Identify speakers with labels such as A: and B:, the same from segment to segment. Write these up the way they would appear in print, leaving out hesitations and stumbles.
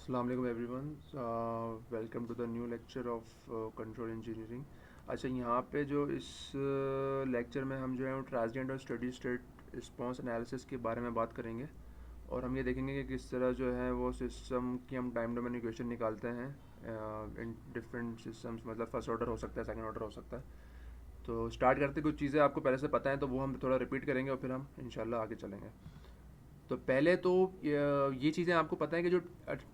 A: अस्सलाम वालेकुम everyone, welcome to the new lecture of control engineering. अच्छा, यहाँ पे जो इस लेक्चर में हम जो है वो ट्रांजिएंट और स्टेडी स्टेट रिस्पांस एनालिसिस के बारे में बात करेंगे। और हम ये देखेंगे कि किस तरह जो है वो सिस्टम की हम टाइम डोमेन इक्वेशन निकालते हैं इन डिफरेंट सिस्टम्स। मतलब फर्स्ट ऑर्डर हो सकता है, सेकंड ऑर्डर हो सकता है। तो स्टार्ट करते कुछ चीज़ें आपको पहले से पता है तो वो हम थोड़ा रिपीट करेंगे और फिर हम इंशाल्लाह आगे चलेंगे। तो पहले तो ये चीज़ें आपको पता है कि जो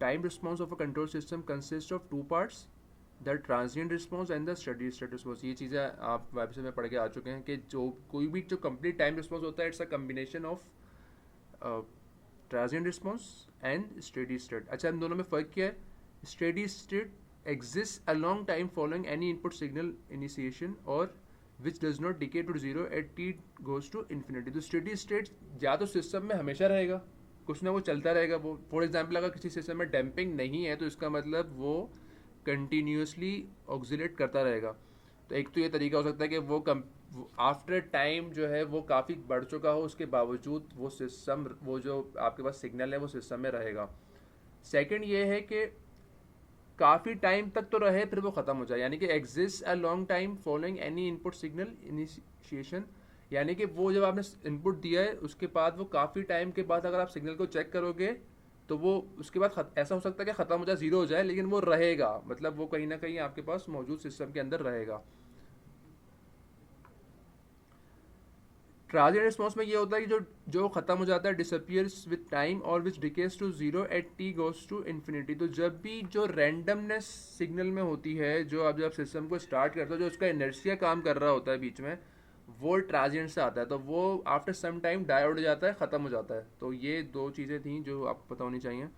A: time response of a control system consist of two parts, the transient response and the steady state response. ये चीज़ें आप वेबसाइट में पढ़ के आ चुके हैं कि जो कोई भी जो कंप्लीट टाइम रिस्पॉन्स होता है it's a combination of transient response and steady state. अच्छा, इन दोनों में फ़र्क क्या है? Steady state exists a long time following any input signal initiation or which does not decay to zero at t goes to infinity। तो steady state या तो system में हमेशा रहेगा, कुछ ना कुछ चलता रहेगा। वो फॉर एग्जांपल अगर किसी सिस्टम में डैम्पिंग नहीं है तो इसका मतलब वो कंटिन्यूसली ऑक्सीलेट करता रहेगा। तो एक तो ये तरीका हो सकता है कि वो आफ्टर टाइम जो है वो काफ़ी बढ़ चुका हो, उसके बावजूद वो सिस्टम, वो जो आपके पास सिग्नल है वो सिस्टम में रहेगा। सेकंड ये है कि काफ़ी टाइम तक तो रहे फिर वो ख़त्म हो जाए, यानी कि exist a long time following any input signal initiation. यानी कि वो जब आपने इनपुट दिया है उसके बाद वो काफ़ी टाइम के बाद अगर आप सिग्नल को चेक करोगे तो वो उसके बाद ऐसा हो सकता है कि ख़त्म हो जाए, ज़ीरो हो जाए, लेकिन वो रहेगा। मतलब वो कहीं ना कहीं आपके पास मौजूद सिस्टम के अंदर रहेगा। ट्रांजिएंट रिस्पॉन्स में ये होता है कि जो जो खत्म हो जाता है डिसअपियर्स विद टाइम और which decays to zero at t goes to infinity. तो जब भी जो रैंडमनेस सिग्नल में होती है, जो आप जब सिस्टम को स्टार्ट करते हो, जो उसका इनर्शिया काम कर रहा होता है बीच में, वो ट्रांजिएंट से आता है। तो वो after some time die out हो जाता है, ख़त्म हो जाता है। तो ये दो चीज़ें थी जो आपको पता होनी चाहिए।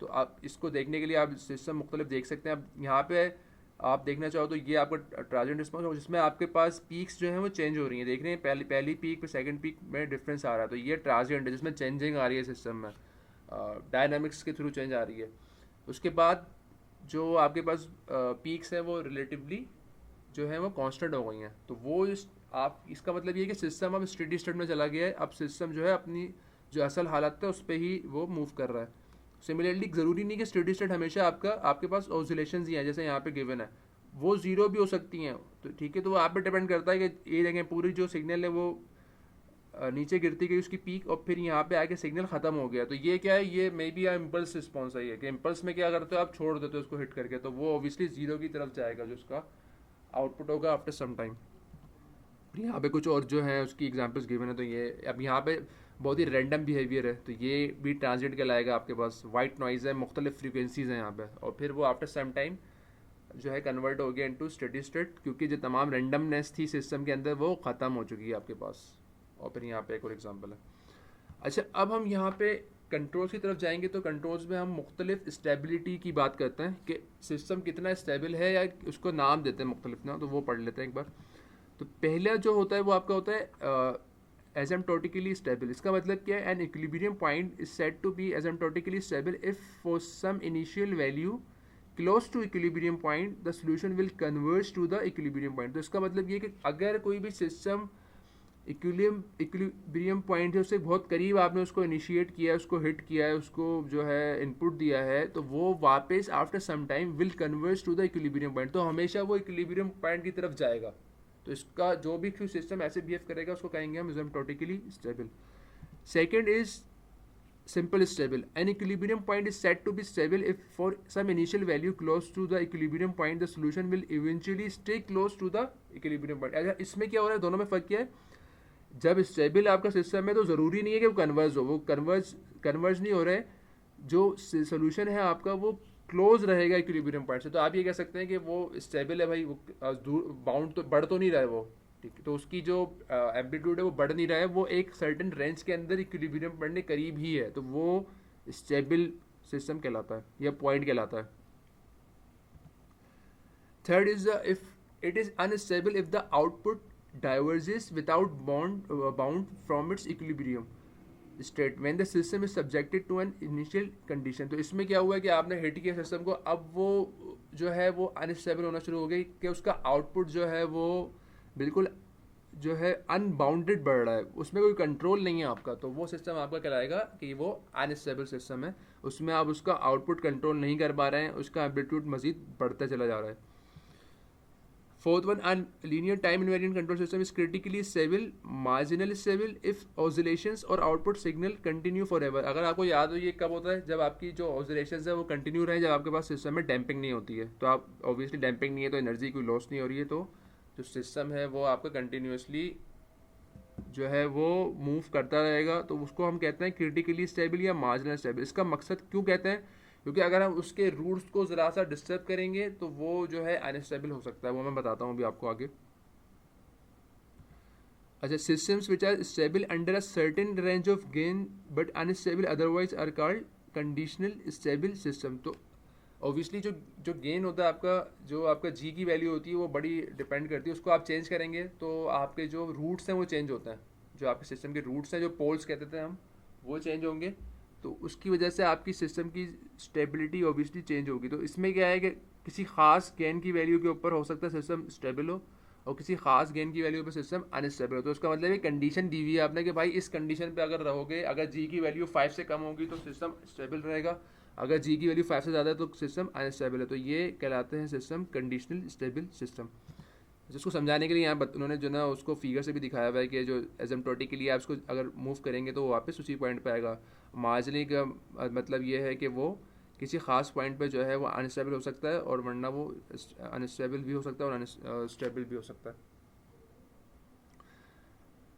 A: तो आप इसको देखने के लिए आप सिस्टम मुख्तलिफ देख सकते हैं। अब यहाँ पे आप देखना चाहो तो ये आपका ट्रांजिएंट रिस्पॉन्स, जिसमें आपके पास पीक्स जो हैं वो चेंज हो रही हैं। देख रहे हैं पहली पहली पीक पे सेकंड पीक में डिफरेंस आ रहा है, तो ये ट्रांजिएंट है जिसमें चेंजिंग आ रही है सिस्टम में, डायनामिक्स के थ्रू चेंज आ रही है। उसके बाद जो आपके पास पीक्स हैं वो रिलेटिवली जो है वो कांस्टेंट हो गई हैं। तो वो आप इसका मतलब ये है कि सिस्टम अब स्टेडी स्टेट में चला गया है। अब सिस्टम जो है अपनी जो असल हालत है उस पर ही वो मूव कर रहा है। सिमिलरली ज़रूरी नहीं कि स्टेडी स्टेट हमेशा आपका आपके पास ऑसिलेशन ही है, जैसे यहाँ पे गिवन है वो ज़ीरो भी हो सकती हैं। तो ठीक है, तो वो आप पे डिपेंड करता है कि ये देखें पूरी जो सिग्नल है वो नीचे गिरती गई उसकी पीक, और फिर यहाँ पे आके सिग्नल ख़त्म हो गया। तो ये क्या है, ये मे बी इम्पल्स रिस्पॉन्स है। ये कि इम्पल्स में क्या करते हो, आप छोड़ देते हो उसको हिट करके, तो वो ऑब्वियसली ज़ीरो की तरफ जाएगा जो उसका आउटपुट होगा आफ्टर सम टाइम। यहाँ पे कुछ और जो है उसकी एग्जांपल्स गिवन है। तो ये अब यहाँ पे बहुत ही रैंडम बिहेवियर है, तो ये भी ट्रांजिट के लाएगा। आपके पास वाइट नॉइज़ है, मुख्तलिफ फ्रीक्वेंसीज हैं यहाँ पे, और फिर वो आफ्टर सम टाइम जो है कन्वर्ट हो गया इनटू स्टेडी स्टेट, क्योंकि जो तमाम रैंडमनेस थी सिस्टम के अंदर वो ख़त्म हो चुकी है आपके पास। और फिर यहाँ पे एक और एग्जांपल है। अच्छा, अब हम यहाँ पे कंट्रोल्स की तरफ जाएंगे। तो कंट्रोल्स में हम मुख्तलिफ स्टेबिलिटी की बात करते हैं कि सिस्टम कितना स्टेबल है, या उसको नाम देते हैं मुख्तलिफ ना, तो वो पढ़ लेते हैं एक बार। तो पहला जो होता है वो आपका होता है एसिम्प्टोटिकली स्टेबल। इसका मतलब क्या है? An equilibrium point is said to be asymptotically stable if for some initial value close to equilibrium point the solution will converge to the equilibrium point. तो इसका मतलब ये कि अगर कोई भी सिस्टम इक्विलिब्रियम पॉइंट है उससे बहुत करीब आपने उसको इनिशिएट किया है, उसको हिट किया है, उसको जो है इनपुट दिया है, तो वो वापस after some time will converge to the equilibrium point. तो हमेशा वो इक्विलिब्रियम पॉइंट की तरफ जाएगा। तो इसका जो भी सिस्टम ऐसे बिहेव करेगा उसको कहेंगे हम एसिम्प्टोटिकली stable. Second is simple stable. An equilibrium point is said to be stable if for some initial value close to the equilibrium point the solution will eventually stay close to the equilibrium point। अच्छा, इसमें क्या हो रहा है, दोनों में फ़र्क क्या है? जब स्टेबल आपका सिस्टम है तो ज़रूरी नहीं है कि वो कन्वर्ज हो, वो कन्वर्ज नहीं हो रहा है। जो सोल्यूशन है आपका वो क्लोज रहेगा इक्विलिब्रियम पॉइंट से। तो आप ये कह सकते हैं कि वो स्टेबल है भाई, वो बाउंड तो बढ़ तो नहीं रहा है वो, ठीक है। तो उसकी जो एम्पलीट्यूड है वो बढ़ नहीं रहा है, वो एक सर्टेन रेंज के अंदर इक्विलिब्रियम पॉइंट के करीब ही है, तो वो स्टेबल सिस्टम कहलाता है या पॉइंट कहलाता है। Third is if it is unstable if the output diverges without bound from its equilibrium state when the system is subjected to an initial condition। तो इसमें क्या हुआ है कि आपने हिट किया सिस्टम को, अब वो जो है वो अनस्टेबल होना शुरू हो गई कि उसका आउटपुट जो है वो बिल्कुल जो है अनबाउंडेड बढ़ रहा है, उसमें कोई कंट्रोल नहीं है आपका, तो वो सिस्टम आपका कहलाएगा कि वो अनस्टेबल सिस्टम है। उसमें आप उसका आउटपुट कंट्रोल नहीं कर पा रहे हैं, उसका एम्पलीट्यूड मजीद बढ़ता चला जा रहा है। Fourth one, an linear time invariant control system is critically stable, marginal stable if oscillations और output signal continue forever. अगर आपको याद हो ये कब होता है, जब आपकी जो ऑसिलेशंस है वो कंटिन्यू रहे, जब आपके पास सिस्टम में डैम्पिंग नहीं होती है। तो आप ऑब्वियसली डैम्पिंग नहीं है तो एनर्जी कोई लॉस नहीं हो रही है, तो जो सिस्टम है वो आपका कंटिन्यूसली जो है वो मूव करता रहेगा, तो उसको हम कहते हैं क्रिटिकली स्टेबल या मार्जिनल स्टेबल। इसका मकसद क्यों कहते हैं, क्योंकि अगर हम उसके रूट्स को ज़रा सा डिस्टर्ब करेंगे तो वो जो है अनस्टेबल हो सकता है, वो मैं बताता हूँ अभी आपको आगे। अच्छा, systems which are stable under a certain range of gain but unstable otherwise are called conditional stable system. तो ऑब्वियसली जो जो गेन होता है आपका, जो आपका जी की वैल्यू होती है वो बड़ी डिपेंड करती है, उसको आप चेंज करेंगे तो आपके जो रूट्स हैं वो चेंज होते हैं, जो आपके सिस्टम के रूट्स हैं, जो पोल्स कहते थे हम, वो चेंज होंगे, तो उसकी वजह से आपकी सिस्टम की स्टेबिलिटी ऑब्वियसली चेंज होगी। तो इसमें क्या है कि किसी खास गेन की वैल्यू के ऊपर हो सकता है सिस्टम स्टेबल हो, और किसी खास गेन की वैल्यू पर सिस्टम अनस्टेबल हो। तो उसका मतलब ये कंडीशन दी हुई है आपने कि भाई इस कंडीशन पे अगर रहोगे, अगर जी की वैल्यू 5 से कम होगी तो सिस्टम स्टेबल रहेगा, अगर जी की वैल्यू 5 से ज़्यादा है तो सिस्टम अनस्टेबल है। तो ये कहलाते हैं सिस्टम कंडीशनल स्टेबल सिस्टम। जिसको समझाने के लिए यहाँ उन्होंने जो ना उसको फिगर से भी दिखाया हुआ है कि जो एसिम्प्टोटिकली आप उसको अगर मूव करेंगे तो वो वापस उसी पॉइंट पे आएगा। मार्जिनली का मतलब ये है कि वो किसी ख़ास पॉइंट पे जो है वो अनस्टेबल हो सकता है, और वरना वो अनस्टेबल भी हो सकता है और अनस्टेबल भी हो सकता है।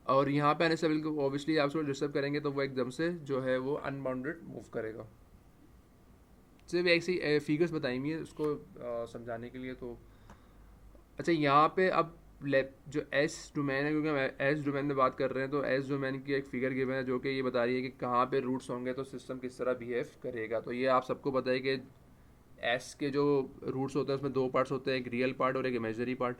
A: और यहाँ पे अनस्टेबल को ऑब्वियसली आप उसको डिस्टर्ब करेंगे तो वो एकदम से जो है वो अनबाउंडेड मूव करेगा। सिर्फ ऐसी फिगर्स बताई हुई है उसको समझाने के लिए। तो अच्छा, यहाँ पे अब जो एस डोमेन है, क्योंकि हम एस डोमेन में बात कर रहे हैं, तो एस डोमेन की एक फिगर गिवन है जो कि ये बता रही है कि कहाँ पे रूट्स होंगे तो सिस्टम किस तरह बिहेव करेगा। तो ये आप सबको पता है कि एस के जो रूट्स होते हैं उसमें दो पार्ट्स होते हैं, एक रियल पार्ट और एक इमेजरी पार्ट।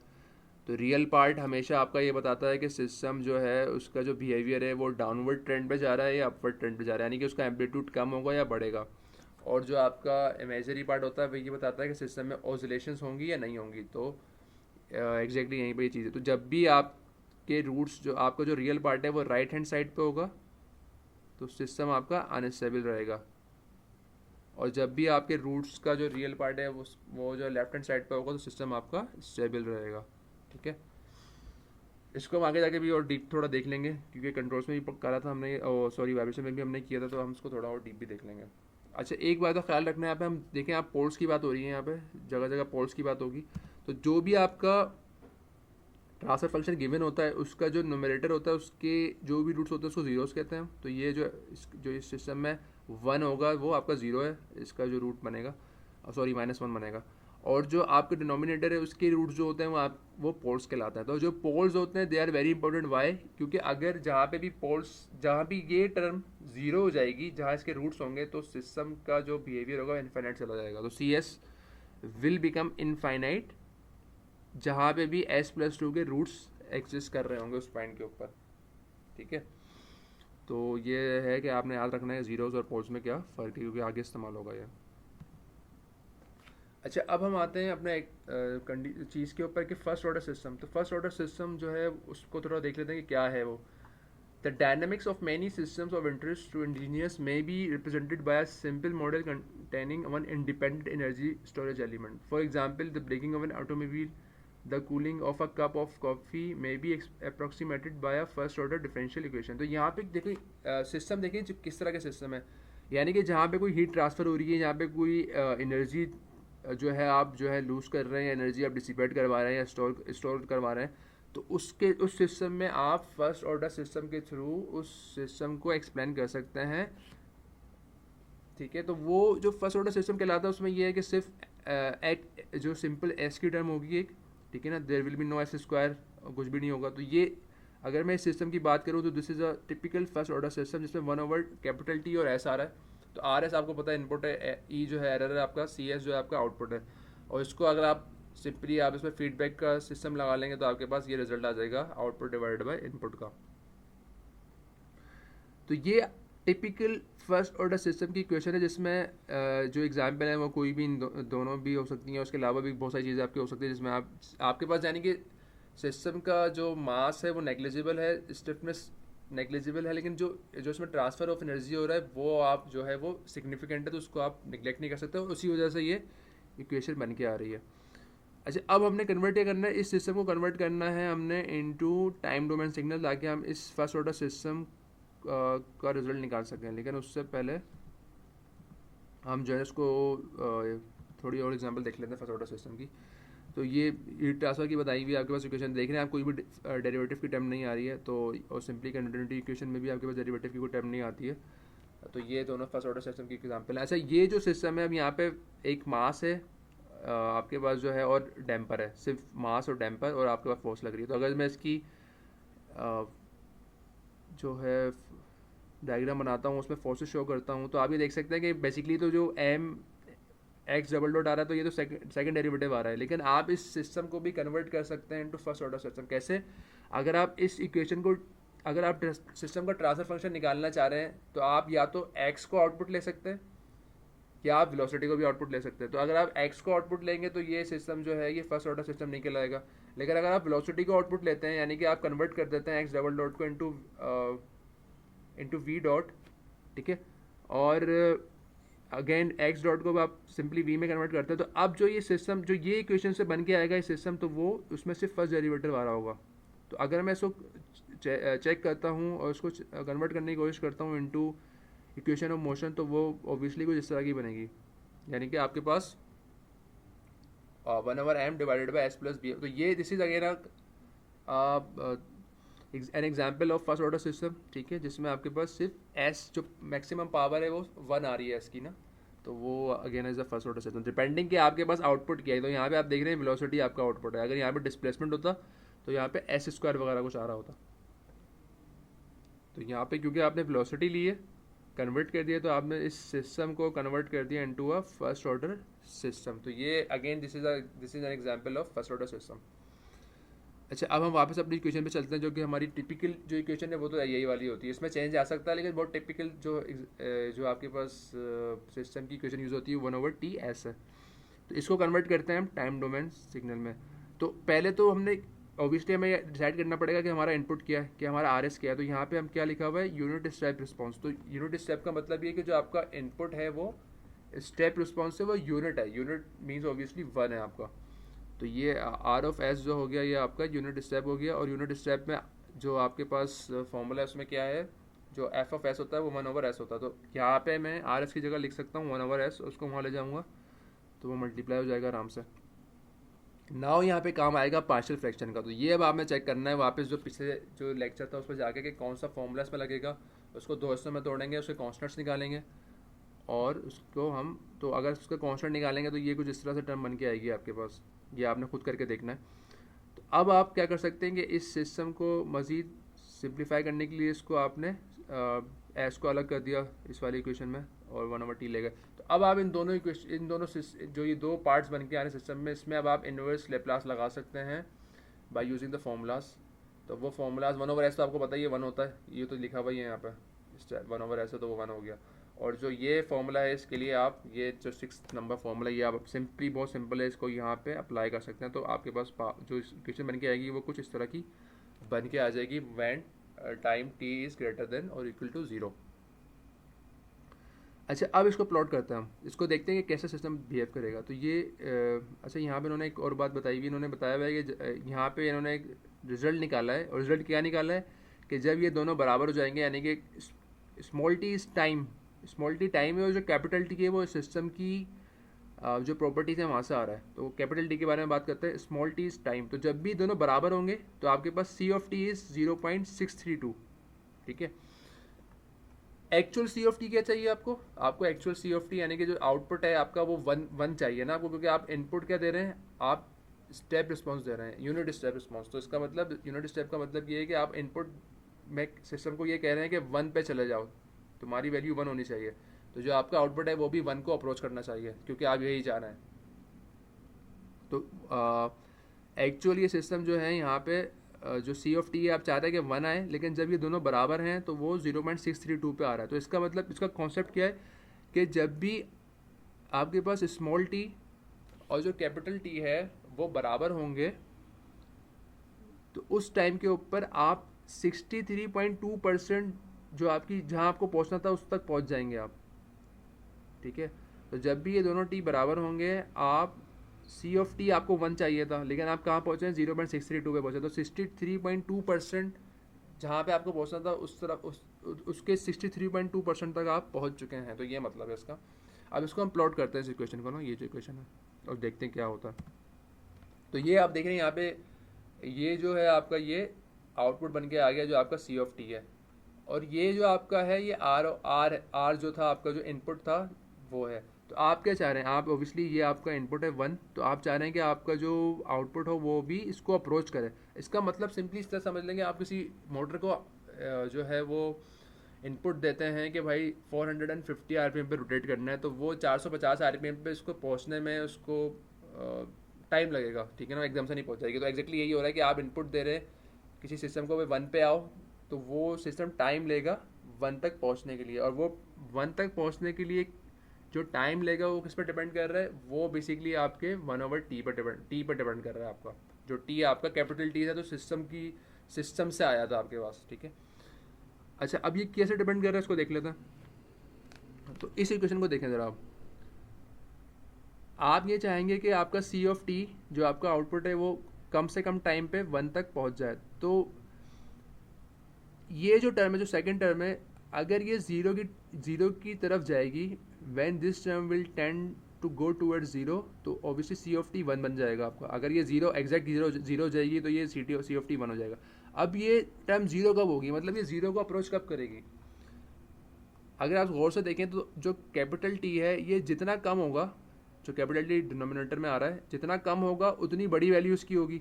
A: तो रियल पार्ट हमेशा आपका ये बताता है कि सिस्टम जो है उसका जो बिहेवियर है वो डाउनवर्ड ट्रेंड पे जा रहा है या अपवर्ड ट्रेंड पे जा रहा है, यानी कि उसका एम्पलीट्यूड कम होगा या बढ़ेगा। और जो आपका इमेजरी पार्ट होता है वो ये बताता है कि सिस्टम में ऑसिलेशंस होंगी या नहीं होंगी। तो एग्जैक्टली यहीं पर ये चीज़ है। तो जब भी आपके रूट्स, जो आपका जो रियल पार्ट है वो राइट हैंड साइड पे होगा तो सिस्टम आपका अनस्टेबल रहेगा, और जब भी आपके रूट्स का जो रियल पार्ट है वो जो लेफ्ट हैंड साइड पे होगा तो सिस्टम आपका स्टेबल रहेगा। ठीक है, इसको हम आगे जाके भी और डीप थोड़ा देख लेंगे, क्योंकि कंट्रोल्स में भी करा था हमने, सॉरी वाइब्रेशन में भी हमने किया था, तो हम इसको थोड़ा और डीप भी देख लेंगे। अच्छा, एक बात का ख्याल रखना है यहाँ पे, हम देखें आप पोल्स की बात हो रही है, यहाँ पे जगह जगह पोल्स की बात होगी। तो जो भी आपका ट्रांसफर फंक्शन गिवन होता है उसका जो न्यूमरेटर होता है उसके जो भी रूट्स होते हैं उसको जीरोस कहते हैं। तो ये जो इस सिस्टम में 1 होगा वो आपका ज़ीरो है, इसका जो रूट बनेगा, सॉरी -1 बनेगा। और जो आपका डिनोमिनेटर है उसके रूट्स जो होते हैं वो पोल्स कहलाते हैं। तो जो पोल्स होते हैं they are very important. Why? क्योंकि अगर जहाँ पे भी पोल्स, जहाँ भी ये टर्म ज़ीरो हो जाएगी, जहाँ इसके रूट्स होंगे, तो सिस्टम का जो बिहेवियर होगा इनफाइनाइट चला जाएगा। तो C S will become infinite जहाँ पे भी s+2 के रूट्स एग्जिस्ट कर रहे होंगे उस पॉइंट के ऊपर। ठीक है, तो ये है कि आपने याद रखना है जीरोस और पोल्स में क्या फ़र्क है, क्योंकि आगे इस्तेमाल होगा ये। अच्छा, अब हम आते हैं अपने एक चीज़ के ऊपर कि फर्स्ट ऑर्डर सिस्टम। तो फर्स्ट ऑर्डर सिस्टम जो है उसको थोड़ा देख लेते हैं कि क्या है वो। The dynamics of many systems of interest to engineers may be represented by a simple model containing one independent energy storage element. For example, the braking of an automobile, the cooling of a cup of coffee may be approximated by a first order differential equation. तो यहाँ पे देखिए system देखिए जो किस तरह का system है, यानी कि जहाँ पे कोई हीट ट्रांसफ़र हो रही है, जहाँ पे कोई एनर्जी जो है आप जो है लूज़ कर रहे हैं, एनर्जी आप डिसिपेट करवा रहे हैं या स्टोर करवा रहे हैं, तो उस सिस्टम में आप फर्स्ट ऑर्डर सिस्टम के थ्रू उस सिस्टम को एक्सप्लेन कर सकते हैं। ठीक है, तो वो जो फर्स्ट ऑर्डर सिस्टम कहलाता है उसमें ये है कि सिर्फ जो सिंपल एस की टर्म होगी एक, ठीक है ना, there will be no S square, कुछ भी नहीं होगा। तो ये अगर मैं इस सिस्टम की बात करूँ तो this is a typical first order system जिसमें 1/T और एस आ रहा है। तो आर एस आपको पता है इनपुट है, ई जो है एरर है आपका, सी एस जो है आपका आउटपुट है, और इसको अगर आप सिंपली आप इसमें फीडबैक का सिस्टम लगा लेंगे तो आपके पास ये रिजल्ट आ जाएगा, आउटपुट डिवाइडेड बाय इनपुट का। तो ये टिपिकल फर्स्ट ऑर्डर सिस्टम की इक्वेशन है, जिसमें जो एग्जाम्पल है वो कोई भी दोनों भी हो सकती हैं, उसके अलावा भी बहुत सारी चीज़ें आपकी हो सकती है, जिसमें आपके पास यानी कि सिस्टम का जो मास है वो नेग्लिजिबल है, स्टिफनेस नेग्लिजिबल है, लेकिन जो जो इसमें ट्रांसफ़र ऑफ एनर्जी हो रहा है वो आप जो है वो सिग्निफिकेंट है, तो उसको आप निगलेक्ट नहीं कर सकते, और उसी वजह से ये इक्वेशन बन के आ रही है। अच्छा, अब हमने कन्वर्ट क्या करना है, इस सिस्टम को कन्वर्ट करना है हमने इनटू टाइम डोमेन सिग्नल, ताकि हम इस फर्स्ट ऑर्डर सिस्टम का रिजल्ट निकाल सकें। लेकिन उससे पहले हम जो है इसको थोड़ी और एग्जांपल देख लेते हैं फर्स्ट ऑर्डर सिस्टम की। तो ये हीट ट्रांसफर की बताई हुई आपके पास इक्वेशन देख रहे हैं आप, कोई भी डेरिवेटिव की टर्म नहीं आ रही है, तो और सिंपली कंटिन्यूटी इक्वेशन में भी आपके पास डेरिवेटिव की कोई टर्म नहीं आती है। तो ये दोनों फर्स्ट ऑर्डर सिस्टम की एग्जांपल है। अच्छा, ये जो सिस्टम है, अब यहाँ पे एक मास है आपके पास जो है, और डैम्पर है, सिर्फ मास और डैम्पर, और आपके पास फोर्स लग रही है। तो अगर मैं इसकी जो है डायग्राम बनाता हूँ, उसमें फोर्सेस शो करता हूँ, तो आप ये देख सकते हैं कि बेसिकली तो जो एम एक्स डबल डॉट आ रहा है, तो ये तो सेकंड डेरिवेटिव आ रहा है, लेकिन आप इस सिस्टम को भी कन्वर्ट कर सकते हैं इनटू फर्स्ट ऑर्डर सिस्टम। कैसे? अगर आप इस इक्वेशन को, अगर आप सिस्टम का ट्रांसफर फंक्शन निकालना चाह रहे हैं, तो आप या तो एक्स को आउटपुट ले सकते हैं या आप वेलोसिटी को भी आउटपुट ले सकते हैं। तो अगर आप एक्स को आउटपुट लेंगे तो ये सिस्टम जो है ये फर्स्ट ऑर्डर सिस्टम नहीं कहलाएगा। लेकिन अगर आप वेलोसिटी को आउटपुट लेते हैं, यानी कि आप कन्वर्ट कर देते हैं एक्स डबल डॉट को इंटू वी डॉट, ठीक है, और अगेन एक्स डॉट को आप सिंपली वी में कन्वर्ट करते हैं, तो अब जो ये सिस्टम, जो ये इक्वेशन से बन के आएगा ये सिस्टम, तो वो उसमें सिर्फ फर्स्ट डेरिवेटिव आ रहा होगा। तो अगर मैं इसको चेक करता हूँ और उसको कन्वर्ट करने की कोशिश करता हूँ इनटू इक्वेशन ऑफ मोशन, तो वो ऑब्वियसली कुछ इस तरह की बनेगी, यानी कि आपके पास 1/m divided by S plus B. तो ये this is again an example of first order system, ठीक है, जिसमें आपके पास सिर्फ एस जो मैक्सिमम पावर है वो 1 आ रही है एस की ना, तो वो again is the first order system, depending कि आपके पास आउटपुट क्या है। तो यहाँ पे आप देख रहे हैं वेलोसिटी आपका आउटपुट है, अगर यहाँ पे डिस्प्लेसमेंट होता तो यहाँ पे एस स्क्वायर वगैरह कुछ आ रहा होता। तो यहाँ पे क्योंकि आपने वेलोसिटी ली है, कन्वर्ट कर दिया, तो आपने इस सिस्टम को कन्वर्ट कर दिया into a first order system. तो ये again this is an example of first order system. अच्छा, अब हम वापस अपनी इक्वेशन पे चलते हैं, जो कि हमारी टिपिकल जो इक्वेशन है वो तो यही वाली होती है, इसमें चेंज आ सकता है, लेकिन बहुत टिपिकल जो आपके पास सिस्टम की इक्वेशन यूज़ होती है 1/T/s है। तो इसको कन्वर्ट करते हैं हम टाइम डोमेन सिग्नल में। तो पहले तो हमने ऑब्वियसली हमें डिसाइड करना पड़ेगा कि हमारा इनपुट क्या है, कि हमारा RS क्या है। तो यहाँ पे हम क्या लिखा हुआ है, यूनिट स्टेप रिस्पॉन्स। तो यूनिट स्टेप का मतलब ये कि जो आपका इनपुट है वो स्टेप रिस्पॉन्स है, वो यूनिट है। यूनिट मीन्स ऑब्वियसली 1 है आपका। तो ये R(s) जो हो गया ये आपका यूनिट स्टेप हो गया, और यूनिट स्टेप में जो आपके पास फॉर्मूला है उसमें क्या है, जो f(s) होता है वो 1/s होता है। तो यहाँ पे मैं RS की जगह लिख सकता हूँ 1/s, उसको वहाँ ले जाऊँगा तो वो मल्टीप्लाई हो जाएगा आराम से। नाउ यहाँ पे काम आएगा पार्शियल फ्रैक्शन का। तो ये अब आपने चेक करना है वापस जो पिछले जो लेक्चर था उस पर जाके कि कौन सा फॉर्मूला इसमें लगेगा, उसको दो हिस्सों में तोड़ेंगे, उसके कॉन्स्टेंट्स निकालेंगे, और उसको हम, तो अगर उसका कांस्टेंट निकालेंगे तो ये कुछ इस तरह से टर्म बन के आएगी आपके पास। ये आपने खुद करके देखना है। तो अब आप क्या कर सकते हैं कि इस सिस्टम को मज़ीद सिंप्लीफाई करने के लिए इसको आपने एस को अलग कर दिया इस वाली इक्वेशन में, और 1/T ले गए। तो अब आप इन दोनों जो ये दो पार्ट्स बन के आ रहे हैं सिस्टम में, इसमें अब आप इन्वर्स लेप्लास लगा सकते हैं बाय यूजिंग द फॉर्मूलाज। तो वो फॉर्मूलाज 1/s तो आपको पता ही है 1 होता है, ये तो लिखा हुआ ही है यहाँ पर 1/s है, तो वो 1 हो गया। और जो ये फॉर्मूला है इसके लिए आप ये जो 6 नंबर फॉर्मूला, ये आप सिंपली बहुत सिंपल है, इसको यहाँ पे अप्लाई कर सकते हैं। तो आपके पास जो इक्वेशन बन के आएगी वो कुछ इस तरह की बन के आ जाएगी, when time t is greater than और इक्वल टू 0। अच्छा, अब इसको प्लॉट करते हैं हम, इसको देखते हैं कि कैसे सिस्टम बिहेव करेगा। तो ये अच्छा, यहाँ पे इन्होंने एक और बात बताई हुई, इन्होंने बताया हुआ है कि यहाँ पे इन्होंने एक रिजल्ट निकाला है, और रिजल्ट क्या निकाला है कि जब ये दोनों बराबर हो जाएंगे, यानी कि small T is time, small T time है, और जो कैपिटल टी है वो सिस्टम की जो प्रॉपर्टीज़ हैं वहाँ से आ रहा है। तो कैपिटल टी के बारे में बात करते हैं, स्मॉल टी इज़ टाइम। तो जब भी दोनों बराबर होंगे तो आपके पास C(t) इज़ 0.632, ठीक है। एक्चुअल C(t) क्या चाहिए आपको एक्चुअल C(t) यानी कि जो आउटपुट है आपका वो 1 चाहिए ना आपको, क्योंकि आप इनपुट क्या दे रहे हैं, आप स्टेप रिस्पॉन्स दे रहे हैं, यूनिट स्टेप रिस्पॉन्स। तो इसका मतलब यूनिट स्टेप का मतलब ये है कि आप इनपुट में सिस्टम को ये कह रहे हैं कि 1 पे चले जाओ, तुम्हारी वैल्यू 1 होनी चाहिए। तो जो आपका आउटपुट है वो भी 1 को अप्रोच करना चाहिए, क्योंकि आप यही चाह रहे हैं। तो एक्चुअली ये सिस्टम जो है यहाँ पे जो C(t) है आप चाहते हैं कि 1 आए, लेकिन जब ये दोनों बराबर हैं तो वो 0.632 पे आ रहा है। तो इसका मतलब, इसका कॉन्सेप्ट क्या है कि जब भी आपके पास स्मॉल t और जो कैपिटल T है वो बराबर होंगे, तो उस टाइम के ऊपर आप 63.2% जो आपकी जहाँ आपको पहुँचना था उस तक पहुँच जाएंगे आप, ठीक है। तो जब भी ये दोनों टी बराबर होंगे, आप सी ऑफ टी आपको 1 चाहिए था, लेकिन आप कहाँ पहुँचे हैं, 0.632 पे पहुँचे। तो 63.2% जहाँ पे आपको पहुँचना था उस तरफ उसके 63.2% तक आप पहुँच चुके हैं। तो ये मतलब है इसका। अब इसको हम प्लॉट करते हैं इस इक्वेशन को ना, ये जो इक्वेशन है, और देखते हैं क्या होता है। तो ये आप देख रहे हैं यहाँ पे, ये जो है आपका ये आउटपुट बन के आ गया जो आपका सी ऑफ टी है, और ये जो आपका है ये आर आर आर जो था आपका जो इनपुट था वो है। तो आप क्या चाह रहे हैं, आप ऑब्वियसली ये आपका इनपुट है 1, तो आप चाह रहे हैं कि आपका जो आउटपुट हो वो भी इसको अप्रोच करे। इसका मतलब सिंपली इस तरह समझ लेंगे, आप किसी मोटर को जो है वो इनपुट देते हैं कि भाई 450 आरपीएम पे रोटेट करना है, तो वो 450 आरपीएम पे इसको पहुंचने में उसको टाइम लगेगा, ठीक है ना, एकदम से नहीं पहुंच जाएगी। तो एक्जैक्टली यही हो रहा है कि आप इनपुट दे रहे हैं किसी सिस्टम को, भाई 1 पे आओ, तो वो सिस्टम टाइम लेगा 1 तक पहुंचने के लिए, और वो 1 तक पहुंचने के लिए जो टाइम लेगा वो किस पर डिपेंड कर रहा है, वो बेसिकली आपके 1/t पर डिपेंड कर रहा है आपका। जो टी आपका कैपिटल टी था, तो सिस्टम से आया था आपके पास, ठीक है। अच्छा, अब ये कैसे डिपेंड कर रहा है इसको देख लेते हैं। तो इस इक्वेशन को देखें ज़रा आप ये चाहेंगे कि आपका सी ऑफ टी जो आपका आउटपुट है वो कम से कम टाइम पे 1 तक पहुंच जाए। तो ये जो टर्म है, जो सेकंड टर्म है, अगर ये जीरो की तरफ जाएगी, when this term will tend to go towards zero, तो ऑब्वियसली सी ऑफ टी 1 बन जाएगा आपका। अगर ये एग्जैक्ट जीरो जाएगी तो ये सी ऑफ टी 1 हो जाएगा। अब ये टर्म जीरो कब होगी, मतलब ये जीरो को अप्रोच कब करेगी। अगर आप गौर से देखें तो जो कैपिटल टी है ये जितना कम होगा, जो कैपिटल टी डिनोमिनेटर में आ रहा है, जितना कम होगा उतनी बड़ी वैल्यू उसकी होगी।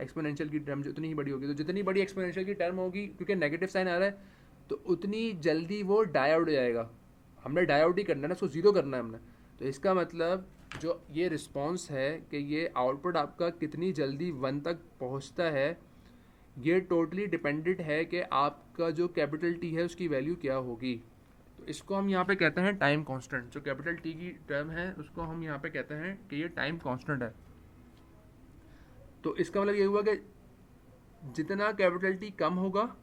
A: एक्सपोनेंशियल की टर्म जितनी ही बड़ी होगी, तो जितनी बड़ी एक्सपोनेंशियल की टर्म होगी, क्योंकि नेगेटिव साइन आ रहा है, तो उतनी जल्दी वो डायोड हो जाएगा। हमने डायोड ही करना है ना, उसको जीरो करना है हमने। तो इसका मतलब जो ये रिस्पॉन्स है कि ये आउटपुट आपका कितनी जल्दी 1 तक पहुंचता है, ये टोटली डिपेंडेंट है कि आपका जो कैपिटल टी है उसकी वैल्यू क्या होगी। तो इसको हम यहाँ पे कहते हैं टाइम कांस्टेंट। जो कैपिटल टी की टर्म है उसको हम यहाँ पे कहते हैं कि ये टाइम कांस्टेंट है। तो इसका मतलब ये हुआ कि जितना कैपिटल टी कम होगा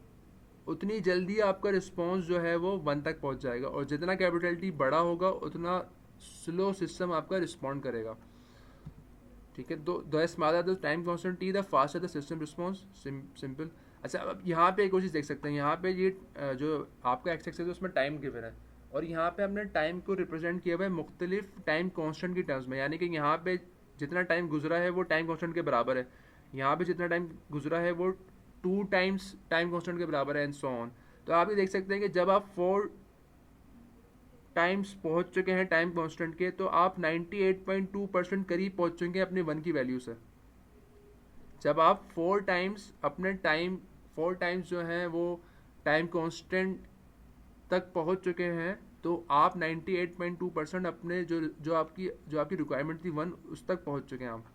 A: उतनी जल्दी आपका रिस्पॉन्स जो है वो 1 तक पहुँच जाएगा, और जितना कैपिटल टी बड़ा होगा उतना स्लो सिस्टम आपका रिस्पॉन्ड करेगा, ठीक है। The smaller the time constant T the faster the system response, simple. अच्छा, अब यहाँ पे एक और चीज़ देख सकते हैं, यहाँ पे ये जो आपका एक्स एक्सिस है उसमें टाइम गिवन है, और यहाँ पे हमने टाइम को रिप्रेजेंट किया हुआ है मुख्तलिफ टाइम कांस्टेंट की टर्म्स में, यानी कि यहाँ पे जितना टाइम गुजरा है वो टाइम कांस्टेंट के बराबर है, यहाँ पे जितना टाइम गुजरा है वो 2 टाइम्स टाइम कांस्टेंट के बराबर है, एंड सो ऑन। तो आप ये देख सकते हैं कि जब आप 4 टाइम्स पहुँच चुके हैं टाइम कांस्टेंट के, तो आप 98.2% करीब पहुँच चुके हैं अपने 1 की वैल्यू से। जब आप 4 टाइम्स जो हैं वो टाइम कांस्टेंट तक पहुंच चुके हैं, तो आप 98.2% अपने जो आपकी रिक्वायरमेंट थी 1 उस तक पहुंच चुके हैं आप।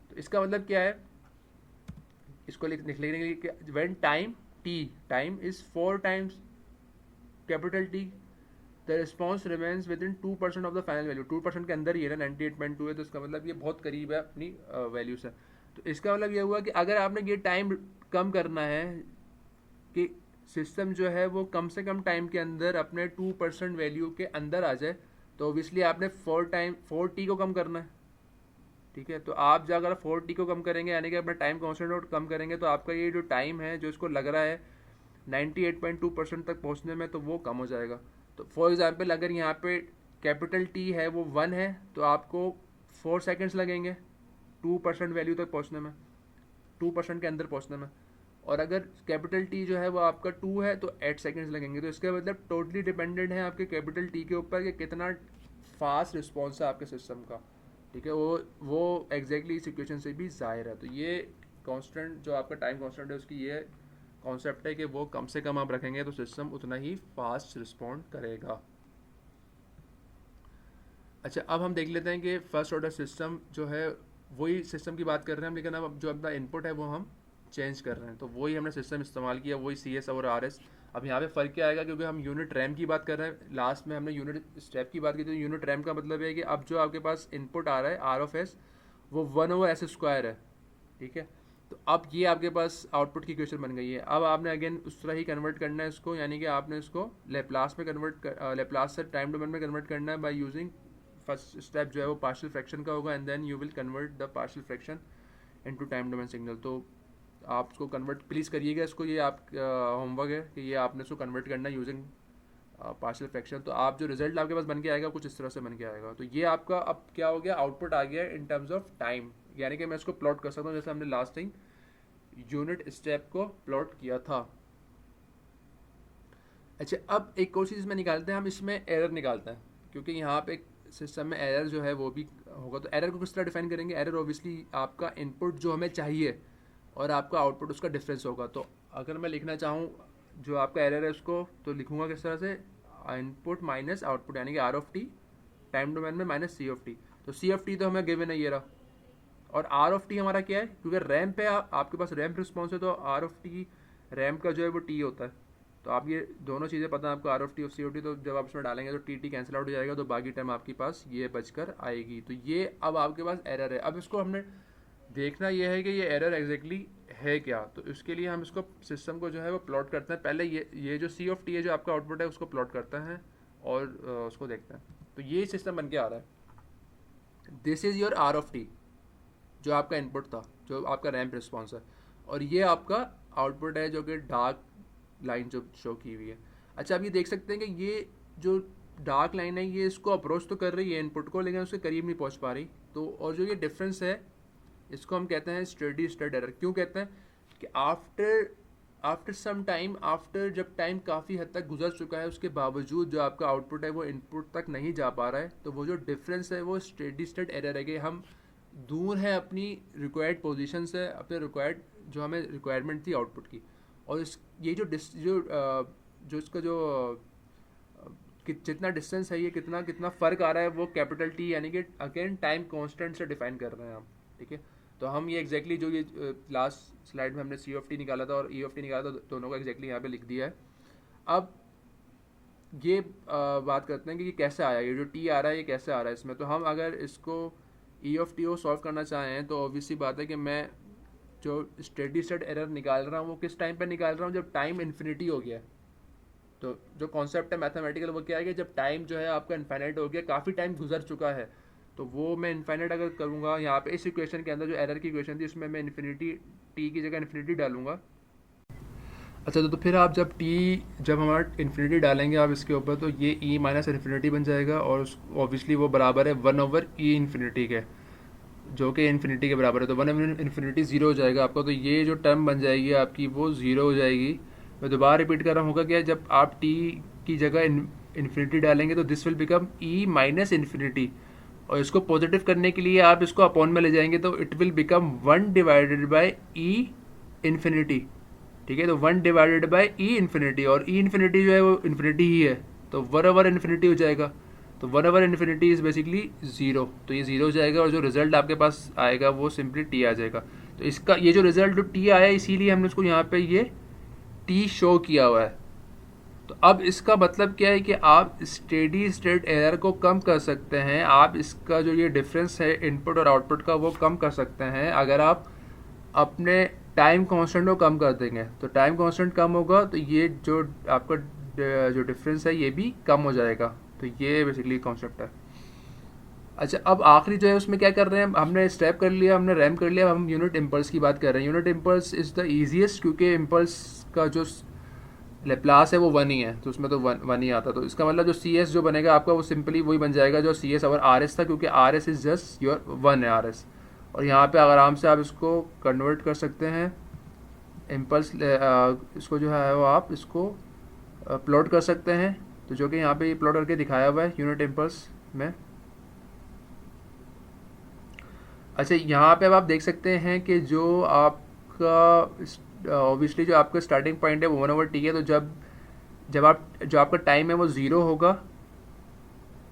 A: तो इसका मतलब क्या है, इसको लिख लेने के लिए, when time is 4 times capital T, the response remains with in 2% of the final value. 2% के अंदर ही है ना, 98.2 है, तो इसका मतलब ये बहुत करीब है अपनी वैल्यू से। तो इसका मतलब ये हुआ कि अगर आपने ये टाइम कम करना है कि सिस्टम जो है वो कम से कम टाइम के अंदर अपने 2% वैल्यू के अंदर आ जाए, तो ओबियसली आपने 4t को कम करना है, ठीक है। तो आप जो अगर 4t को कम करेंगे, यानी कि अपना टाइम कॉन्स्टेंट कम करेंगे, तो आपका ये जो टाइम है जो इसको लग रहा है 98.2% तक पहुंचने में, तो वो कम हो जाएगा। तो फॉर एग्जांपल अगर यहाँ पे कैपिटल टी है वो 1 है, तो आपको 4 सेकेंड्स लगेंगे 2% वैल्यू तक पहुँचने में, 2% के अंदर पहुँचने में। और अगर कैपिटल टी जो है वो आपका 2 है तो 8 सेकेंड्स लगेंगे। तो इसका मतलब टोटली डिपेंडेंट है आपके कैपिटल टी के ऊपर कि कितना फास्ट रिस्पॉन्स है आपके सिस्टम का, ठीक है। वो एग्जैक्टली इस इक्वेशन से भी जाहिर है। तो ये कांस्टेंट जो आपका टाइम कांस्टेंट है उसकी ये कॉन्सेप्ट है कि वो कम से कम आप रखेंगे तो सिस्टम उतना ही फास्ट रिस्पॉन्ड करेगा। अच्छा, अब हम देख लेते हैं कि फर्स्ट ऑर्डर सिस्टम जो है वही सिस्टम की बात कर रहे हैं हम, लेकिन अब जो अपना इनपुट है वो हम चेंज कर रहे हैं। तो वही हमने सिस्टम इस्तेमाल किया, वही CS और RS। अब यहाँ पे फ़र्क क्या आएगा, क्योंकि हम यूनिट रैम की बात कर रहे हैं, लास्ट में हमने यूनिट स्टेप की बात की। तो यूनिट रैम का मतलब है कि अब जो आपके पास इनपुट आ रहा है R of S वो 1/s² है, ठीक है। तो अब ये आपके पास आउटपुट की इक्वेशन बन गई है। अब आपने अगेन उस तरह ही कन्वर्ट करना है इसको, यानी कि आपने इसको लेप्लास में लेप्लास से टाइम डोमेन में कन्वर्ट करना है बाय यूजिंग फर्स्ट स्टेप जो है वो पार्शियल फ्रैक्शन का होगा, and then you will convert the partial fraction into time domain signal. तो आप उसको कन्वर्ट प्लीज़ करिएगा इसको, ये आप होमवर्क है कि ये आपने इसको कन्वर्ट करना है यूजिंग पार्शियल फ्रैक्शन। तो आप जो रिजल्ट आपके पास बन के आएगा कुछ इस तरह से बन के आएगा। तो ये आपका अब क्या हो गया, आउटपुट आ गया इन टर्म्स ऑफ टाइम, यानी कि मैं इसको प्लॉट कर सकता हूँ जैसे हमने लास्ट टाइम यूनिट स्टेप को प्लॉट किया था। अच्छा, अब एक और चीज़ में निकालते हैं, हम इसमें एरर निकालते हैं, क्योंकि यहाँ पे सिस्टम में एरर जो है वो भी होगा। तो एरर को किस तरह डिफाइन करेंगे, एरर ऑब्वियसली आपका इनपुट जो हमें चाहिए और आपका आउटपुट उसका डिफरेंस होगा। तो अगर मैं लिखना चाहूँ जो आपका एरर है उसको, तो लिखूंगा किस तरह से, इनपुट माइनस आउटपुट, यानी कि R of T time domain में माइनस सी ऑफ टी। तो सी ऑफ टी तो हमें गिवन है ये रहा, और आर ऑफ टी हमारा क्या है, क्योंकि रैम पे आपके पास रैम रिस्पॉन्स है, तो आर ऑफ टी रैम का जो है वो टी होता है। तो आप ये दोनों चीज़ें पता है आपको, आर ऑफ टी और सी ऑफ टी, तो जब आप इसमें डालेंगे तो टी टी कैंसिल आउट हो जाएगा, तो बाकी टाइम आपके पास ये बचकर आएगी। तो ये अब आपके पास एरर है। अब इसको हमने देखना यह है कि ये एरर एग्जैक्टली है क्या। तो इसके लिए हम इसको सिस्टम को जो है वो प्लॉट करते हैं। पहले ये जो सी ऑफ टी है जो आपका आउटपुट है उसको प्लॉट करते हैं और उसको देखते हैं। तो ये सिस्टम बन के आ रहा है, this is your R of T जो आपका इनपुट था, जो आपका रैम्प रिस्पॉन्स है, और ये आपका आउटपुट है जो कि डार्क लाइन जो शो की हुई है। अच्छा, अब ये देख सकते हैं कि ये जो डार्क लाइन है ये इसको अप्रोच तो कर रही है इनपुट को, लेकिन उसके करीब नहीं पहुंच पा रही। तो और जो ये डिफरेंस है इसको हम कहते हैं स्टेडी स्टेट एरर। क्यों कहते हैं कि आफ्टर सम टाइम, आफ्टर जब टाइम काफ़ी हद तक गुजर चुका है उसके बावजूद जो आपका आउटपुट है वो इनपुट तक नहीं जा पा रहा है, तो वो जो डिफरेंस है वो स्टेडी स्टेट एरर है कि हम दूर हैं अपनी रिक्वायर्ड पोजीशन से, अपने रिक्वायर्ड जो हमें रिक्वायरमेंट थी आउटपुट की। और ये जो इसका जो जितना डिस्टेंस है, ये कितना फ़र्क आ रहा है, वो कैपिटल टी यानी कि अगेन टाइम कांस्टेंट से डिफाइन कर रहे हैं हम। ठीक है, तो हम ये एग्जैक्टली जो ये लास्ट स्लाइड में हमने सी ऑफ टी निकाला था और ई ऑफ टी निकाला था, दोनों को एग्जैक्टली यहाँ पे लिख दिया है। अब ये बात करते हैं कि ये कैसे आया, ये जो टी आ रहा है ये कैसे आ रहा है इसमें। तो हम अगर इसको ई ऑफ टी को सॉल्व करना चाहें तो ऑब्वियसली बात है कि मैं जो स्टेडी स्टेट एरर निकाल रहा हूँ वो किस टाइम पे निकाल रहा हूँ, जब टाइम इन्फिनिटी हो गया। तो जो कॉन्सेप्ट है मैथमेटिकल वो क्या है कि जब टाइम जो है आपका इन्फाइनाइट हो गया, काफ़ी टाइम गुजर चुका है, तो वो मैं इन्फाइनाइट अगर करूँगा यहाँ पे इस इक्वेशन के अंदर जो एरर की इक्वेशन थी उसमें मैं इन्फिनिटी टी की जगह इन्फिनिटी डालूंगा। अच्छा, तो फिर आप जब हमारा इन्फिनिटी डालेंगे आप इसके ऊपर, तो ये ई माइनस इन्फिनिटी बन जाएगा, और ऑब्वियसली वो बराबर है 1/e इन्फिनिटी के, जो कि इन्फिनिटी के बराबर है। तो 1 इन्फिनिटी 0 हो जाएगा आपका। तो ये जो टर्म बन जाएगी आपकी वो 0 हो जाएगी। मैं दोबारा रिपीट कर रहा हूँ क्या, जब आप टी की जगह इन्फिनिटी डालेंगे तो this will become E minus infinity, और इसको पॉजिटिव करने के लिए आप इसको अपॉन में ले जाएंगे तो it will become 1 divided by E infinity. ठीक है, तो 1 डिवाइडेड बाई ई इन्फिनिटी, और ई इन्फिनिटी जो है वो इन्फिनिटी ही है, तो 1/, इन्फिनिटी हो जाएगा। तो 1/, इन्फिनिटी इज़ बेसिकली 0, तो ये 0 हो जाएगा, और जो रिजल्ट आपके पास आएगा वो सिंपली टी आ जाएगा। तो इसका ये जो रिजल्ट जो टी आया इसीलिए हमने उसको यहाँ पे ये टी शो किया हुआ है। तो अब इसका मतलब क्या है कि आप स्टेडी स्टेट एरर को कम कर सकते हैं, आप इसका जो ये डिफरेंस है इनपुट और आउटपुट का वो कम कर सकते हैं अगर आप अपने टाइम कांस्टेंट को कम कर देंगे। तो टाइम कांस्टेंट कम होगा तो ये जो आपका जो डिफरेंस है ये भी कम हो जाएगा। तो ये बेसिकली कॉन्सेप्ट है। अच्छा, अब आखिरी जो है उसमें क्या कर रहे हैं, हमने स्टेप कर लिया, हमने रैम कर लिया, हम यूनिट इम्पल्स की बात कर रहे हैं। Unit impulse is the easiest, क्योंकि इम्पल्स का जो लेप्लास है वो 1 ही है, तो उसमें तो 1 ही आता। तो इसका मतलब जो सी एस जो बनेगा आपका वो सिंपली वही बन जाएगा जो सी एस और आर एस था, क्योंकि R S is just your 1 है आर एस। और यहाँ पे आराम से आप इसको कन्वर्ट कर सकते हैं इम्पल्स, इसको जो है वो आप इसको प्लॉट कर सकते हैं। तो जो कि यहाँ पे प्लॉट करके दिखाया हुआ है यूनिट इम्पल्स में। अच्छा, यहाँ पे अब आप देख सकते हैं कि जो आपका ऑब्वियसली जो आपका स्टार्टिंग पॉइंट है वो 1/t है। तो जब आप जो आपका टाइम है वो 0 होगा,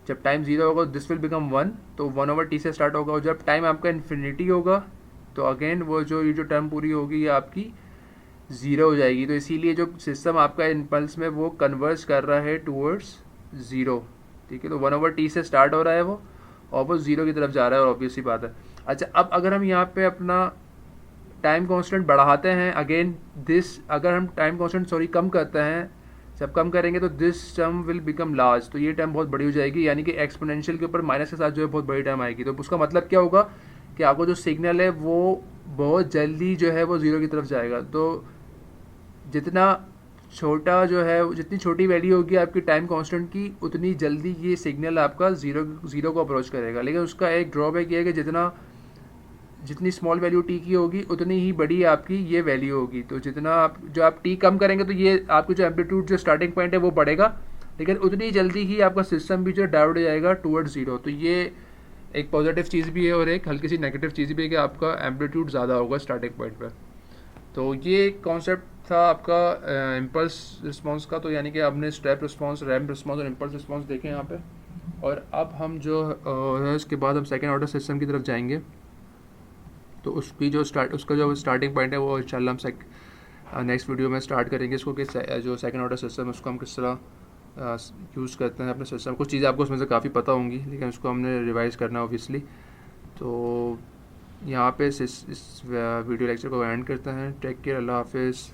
A: जब टाइम 0 होगा दिस विल बिकम 1, तो 1/t से स्टार्ट होगा। और जब टाइम आपका इन्फिनिटी होगा तो अगेन वो ये जो टर्म पूरी होगी ये आपकी 0 हो जाएगी। तो इसीलिए जो सिस्टम आपका इम्पल्स में वो कन्वर्ज कर रहा है टूवर्ड्स 0। ठीक है, तो 1/t से स्टार्ट हो रहा है वो, और वो 0 की तरफ जा रहा है, और ऑब्वियसली बात है। अच्छा, अब अगर हम यहाँ पे अपना टाइम कांस्टेंट बढ़ाते हैं अगेन दिस, अगर हम टाइम कांस्टेंट कम करते हैं, जब कम करेंगे तो this term will become large, तो ये टर्म बहुत बड़ी हो जाएगी, यानी कि एक्सपोनेंशियल के ऊपर माइनस के साथ जो है बहुत बड़ी टर्म आएगी। तो उसका मतलब क्या होगा कि आपको जो सिग्नल है वो बहुत जल्दी जो है वो ज़ीरो की तरफ जाएगा। तो जितना छोटा जो है, जितनी छोटी वैल्यू होगी आपकी टाइम कांस्टेंट की, उतनी जल्दी ये सिग्नल आपका ज़ीरो को अप्रोच करेगा। लेकिन उसका एक ड्रॉबैक ये है कि जितनी स्मॉल वैल्यू टी की होगी उतनी ही बड़ी आपकी ये वैल्यू होगी। तो जितना आप टी कम करेंगे तो ये आपकी जो एम्पलीट्यूड जो स्टार्टिंग पॉइंट है वो बढ़ेगा, लेकिन उतनी जल्दी ही आपका सिस्टम भी जो डाइवर्ट हो जाएगा टूवर्ड ज़ीरो। तो ये एक पॉजिटिव चीज़ भी है और एक हल्की सी नेगेटिव चीज़ भी है कि आपका एम्पलीट्यूड ज़्यादा होगा स्टार्टिंग पॉइंट पर। तो ये कॉन्सेप्ट था आपका इम्पल्स रिस्पॉन्स का। तो यानी कि आपने स्टेप रिस्पॉन्स, रैम्प रिस्पॉन्स और इम्पल्स रिस्पॉन्स देखे यहाँ पे। और अब हम जो है उसके बाद हम सेकेंड ऑर्डर सिस्टम की तरफ जाएंगे। तो उसका जो स्टार्टिंग पॉइंट है वो इंशाल्लाह हम नेक्स्ट वीडियो में स्टार्ट करेंगे इसको, कि जो सेकंड ऑर्डर सिस्टम है उसको हम किस तरह यूज़ करते हैं अपने सिस्टम। कुछ चीज़ें आपको उसमें से काफ़ी पता होंगी, लेकिन उसको हमने रिवाइज़ करना है ऑब्वियसली। तो यहाँ पे इस वीडियो लेक्चर को एंड करते हैं। टेक केयर, अल्लाह हाफिज़।